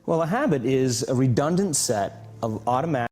Well, a habit is a redundant set of automatic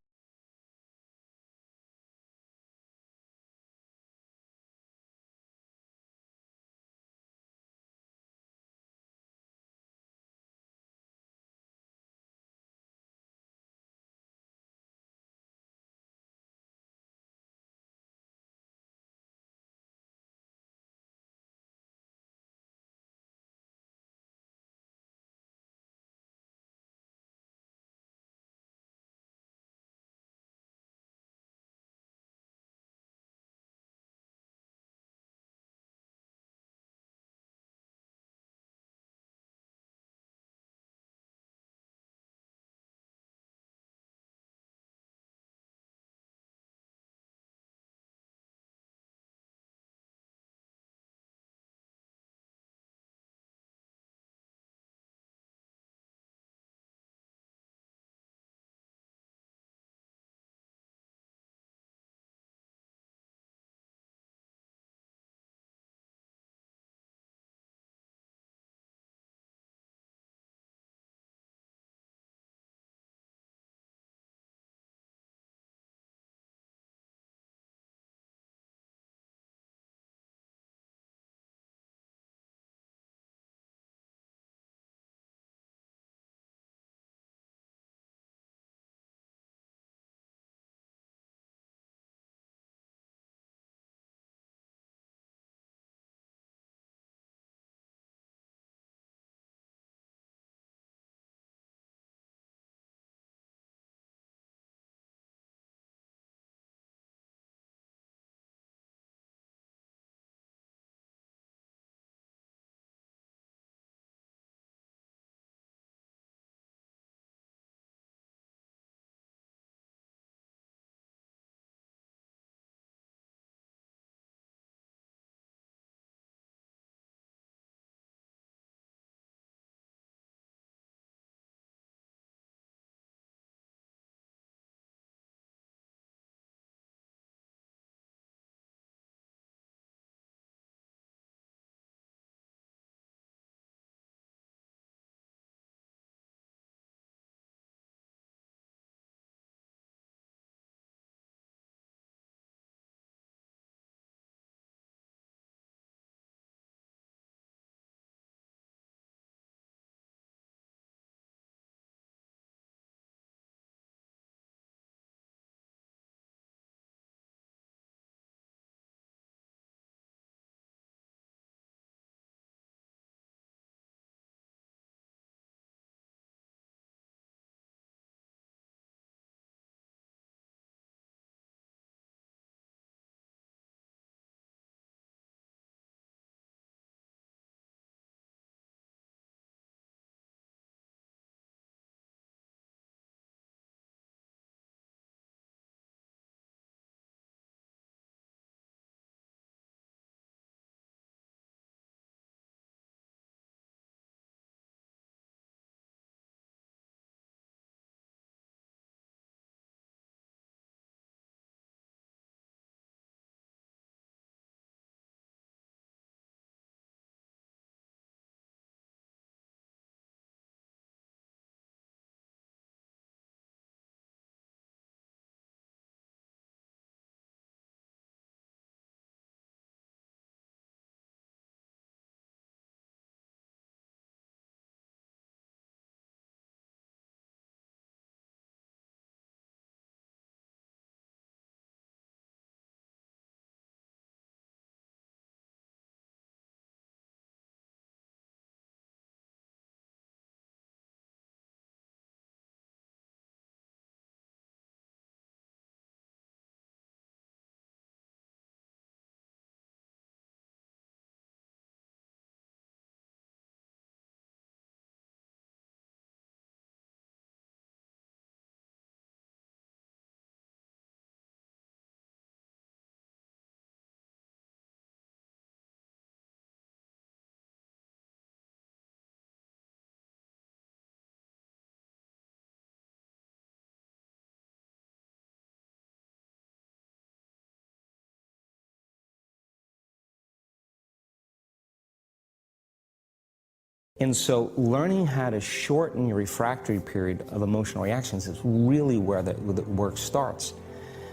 And so learning how to shorten your refractory period of emotional reactions is really where the work starts.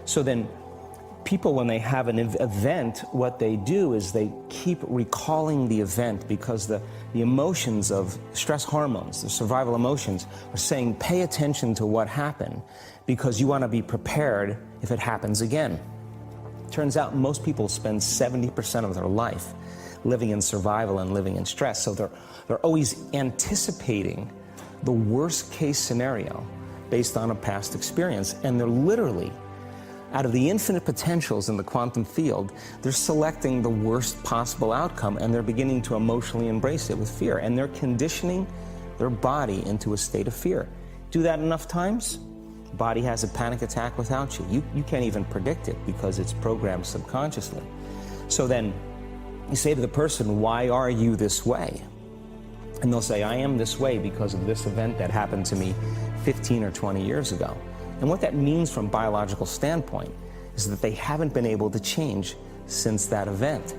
So then people, when they have an event, what they do is they keep recalling the event, because the emotions of stress hormones, the survival emotions, are saying pay attention to what happened because you want to be prepared if it happens again. Turns out most people spend 70% of their life living in survival and living in stress, so they're always anticipating the worst case scenario based on a past experience, and they're literally, out of the infinite potentials in the quantum field, they're selecting the worst possible outcome, and they're beginning to emotionally embrace it with fear, and they're conditioning their body into a state of fear. Do that enough times, the body has a panic attack without you. You can't even predict it because it's programmed subconsciously. So then you say to the person, why are you this way? And they'll say, I am this way because of this event that happened to me 15 or 20 years ago. And what that means from a biological standpoint is that they haven't been able to change since that event.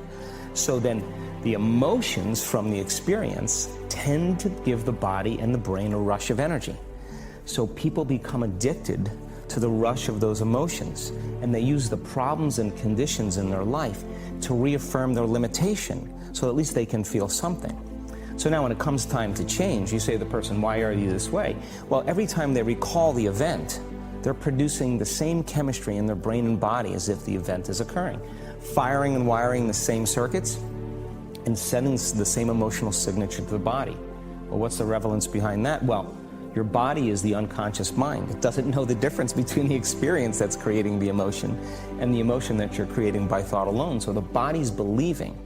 So then the emotions from the experience tend to give the body and the brain a rush of energy. So people become addicted to the rush of those emotions, and they use the problems and conditions in their life to reaffirm their limitation, so at least they can feel something. So now when it comes time to change, you say to the person, why are you this way? Well, every time they recall the event, they're producing the same chemistry in their brain and body as if the event is occurring, firing and wiring the same circuits and sending the same emotional signature to the body. Well, what's the relevance behind that? Well, your body is the unconscious mind. It doesn't know the difference between the experience that's creating the emotion and the emotion that you're creating by thought alone. So the body's believing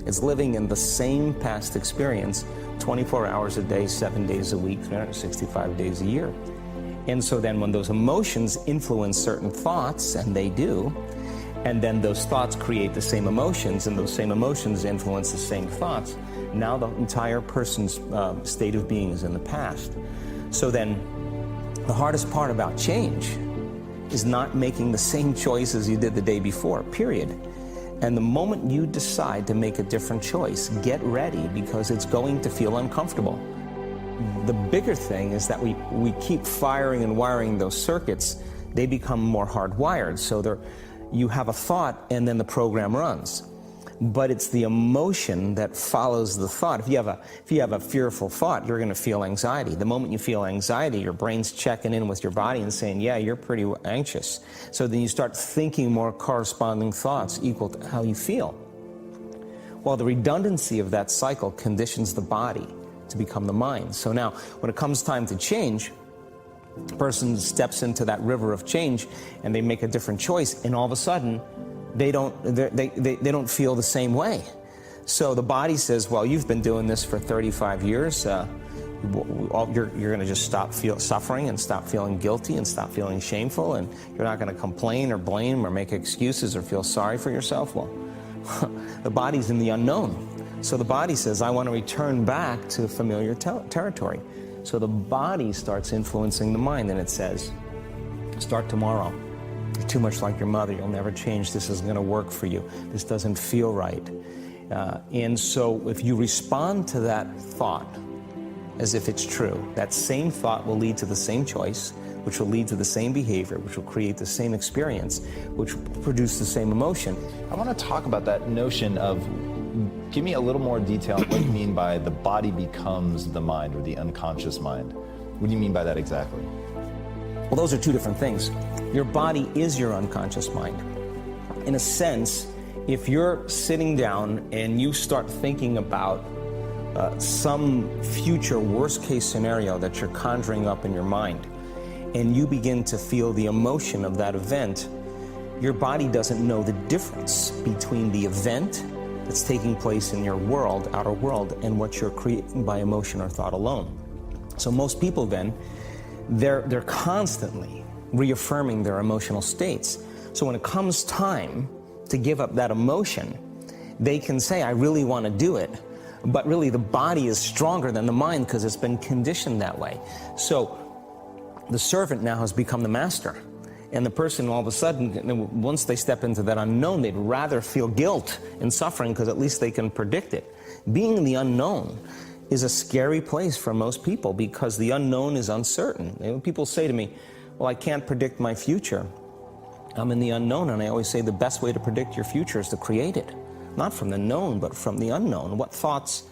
it's living in the same past experience 24 hours a day, 7 days a week, 365 days a year. And so then when those emotions influence certain thoughts, and they do, and then those thoughts create the same emotions, and those same emotions influence the same thoughts, now the entire person's state of being is in the past. So then the hardest part about change is not making the same choices you did the day before, period. And the moment you decide to make a different choice, get ready, because it's going to feel uncomfortable. The bigger thing is that we keep firing and wiring those circuits. They become more hardwired. So you have a thought and then the program runs. But it's the emotion that follows the thought. If you have a fearful thought, you're going to feel anxiety. The moment you feel anxiety, your brain's checking in with your body and saying, yeah, you're pretty anxious. So then you start thinking more corresponding thoughts equal to how you feel. Well, the redundancy of that cycle conditions the body to become the mind. So now, when it comes time to change, the person steps into that river of change and they make a different choice, and all of a sudden, they don't feel the same way. So the body says, well, you've been doing this for 35 years. You're going to just stop suffering and stop feeling guilty and stop feeling shameful, and you're not going to complain or blame or make excuses or feel sorry for yourself. Well, the body's in the unknown. So the body says, I want to return back to familiar territory. So the body starts influencing the mind, and it says, start tomorrow. You're too much like your mother. You'll never change. This isn't going to work for you. This doesn't feel right. And so if you respond to that thought as if it's true, that same thought will lead to the same choice, which will lead to the same behavior, which will create the same experience, which will produce the same emotion. I want to talk about that notion of, give me a little more detail on what you mean by the body becomes the mind, or the unconscious mind. What do you mean by that exactly? Well, those are two different things. Your body is your unconscious mind. In a sense, if you're sitting down and you start thinking about some future worst-case scenario that you're conjuring up in your mind, and you begin to feel the emotion of that event, your body doesn't know the difference between the event that's taking place in your world, outer world, and what you're creating by emotion or thought alone. So most people then, they're constantly reaffirming their emotional states. So when it comes time to give up that emotion, they can say, I really want to do it, but really the body is stronger than the mind because it's been conditioned that way. So the servant now has become the master. And the person, all of a sudden, once they step into that unknown, they'd rather feel guilt and suffering because at least they can predict it. Being in the unknown is a scary place for most people because the unknown is uncertain. You know, people say to me, well, I can't predict my future. I'm in the unknown, and I always say the best way to predict your future is to create it. Not from the known, but from the unknown. What thoughts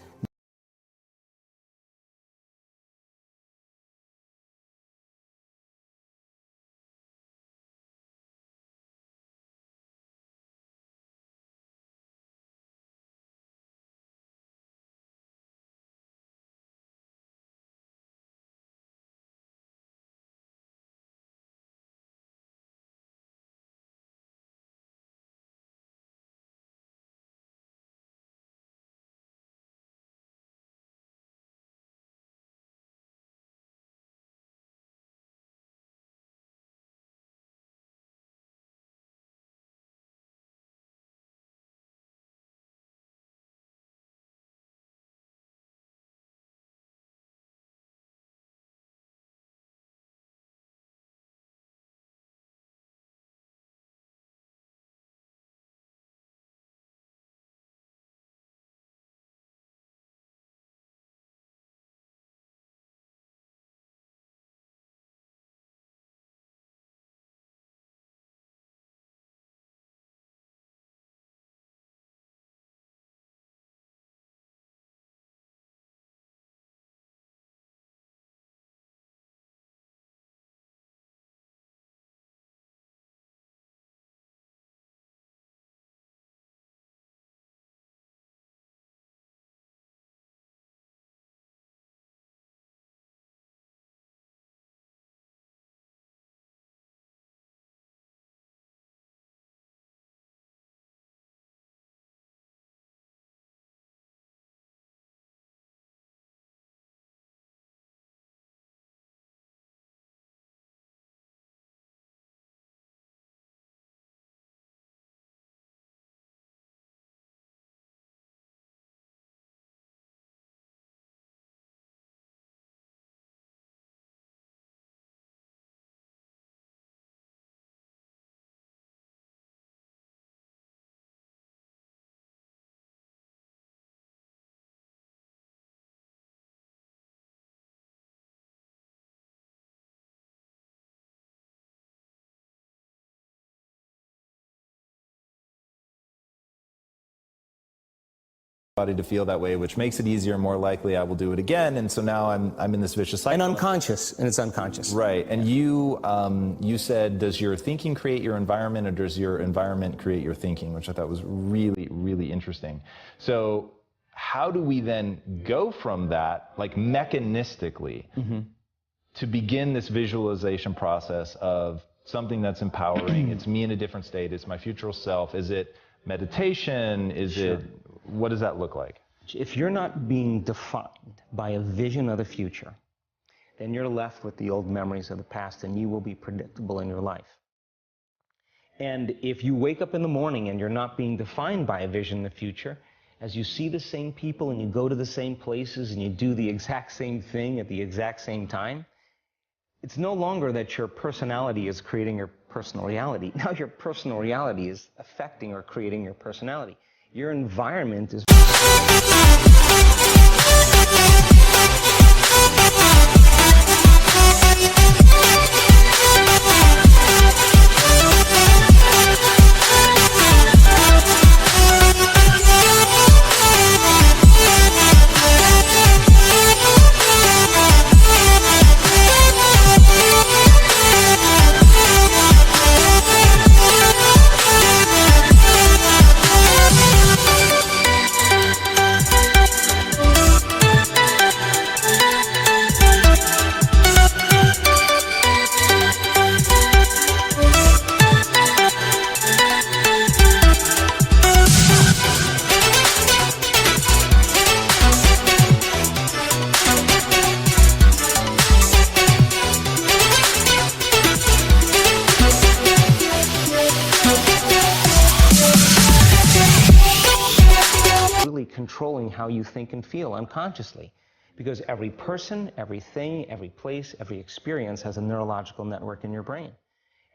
body to feel that way, which makes it easier, more likely I will do it again. And so now I'm in this vicious cycle. and unconscious, and it's unconscious. Right. And you said, does your thinking create your environment, or does your environment create your thinking, which I thought was really, really interesting. So how do we then go from that, like mechanistically, to begin this visualization process of something that's empowering? It's me in a different state. It's my future self. Is it meditation? Is it, what does that look like? If you're not being defined by a vision of the future, then you're left with the old memories of the past, and you will be predictable in your life. And if you wake up in the morning and you're not being defined by a vision of the future, as you see the same people and you go to the same places and you do the exact same thing at the exact same time, it's no longer that your personality is creating your personal reality. Now your personal reality is affecting or creating your personality. Your environment is... controlling how you think and feel unconsciously. Because every person, everything, every place, every experience has a neurological network in your brain.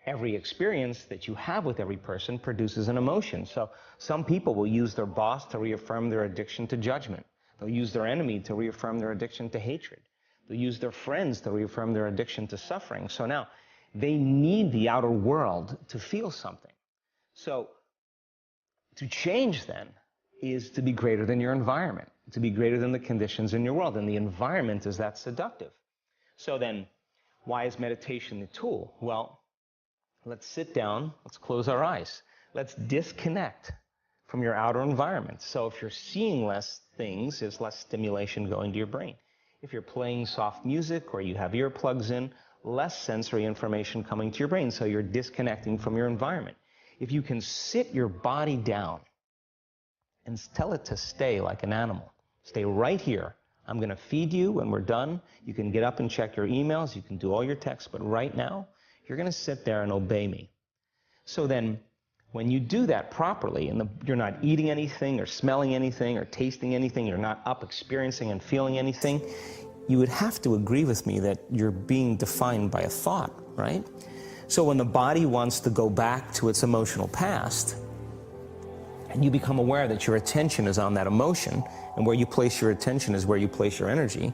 Every experience that you have with every person produces an emotion. So some people will use their boss to reaffirm their addiction to judgment. They'll use their enemy to reaffirm their addiction to hatred. They'll use their friends to reaffirm their addiction to suffering. So now they need the outer world to feel something. So to change then is to be greater than your environment, to be greater than the conditions in your world. And the environment is that seductive. So then, why is meditation the tool? Well, let's sit down, let's close our eyes. Let's disconnect from your outer environment. So if you're seeing less things, there's less stimulation going to your brain. If you're playing soft music or you have earplugs in, less sensory information coming to your brain, so you're disconnecting from your environment. If you can sit your body down and tell it to stay like an animal, stay right here. I'm going to feed you when we're done. You can get up and check your emails. You can do all your texts. But right now, you're going to sit there and obey me. So then, when you do that properly, and you're not eating anything or smelling anything or tasting anything, you're not up experiencing and feeling anything, you would have to agree with me that you're being defined by a thought, right? So when the body wants to go back to its emotional past, and you become aware that your attention is on that emotion, and where you place your attention is where you place your energy,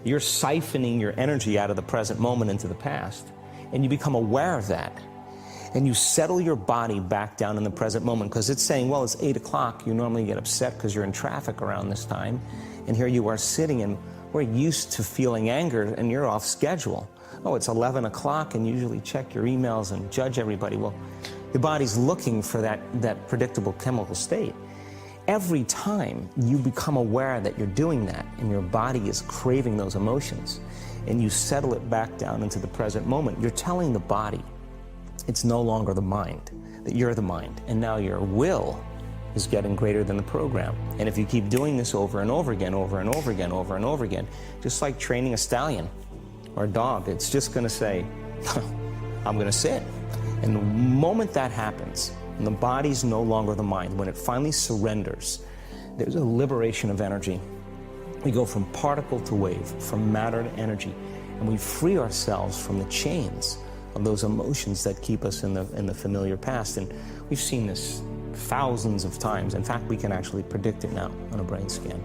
you're siphoning your energy out of the present moment into the past, and you become aware of that. And you settle your body back down in the present moment, because it's saying, well, it's 8 o'clock. You normally get upset because you're in traffic around this time. And here you are sitting, and we're used to feeling anger, and you're off schedule. Oh, it's 11 o'clock, and you usually check your emails and judge everybody. Well, your body's looking for that predictable chemical state. Every time you become aware that you're doing that, and your body is craving those emotions, and you settle it back down into the present moment, you're telling the body, it's no longer the mind, that you're the mind, and now your will is getting greater than the program. And if you keep doing this over and over again, over and over again, over and over again, just like training a stallion or a dog, it's just going to say, I'm going to sit. And the moment that happens, and the body's no longer the mind, when it finally surrenders, there's a liberation of energy. We go from particle to wave, from matter to energy, and we free ourselves from the chains of those emotions that keep us in the familiar past. And we've seen this thousands of times. In fact, we can actually predict it now on a brain scan.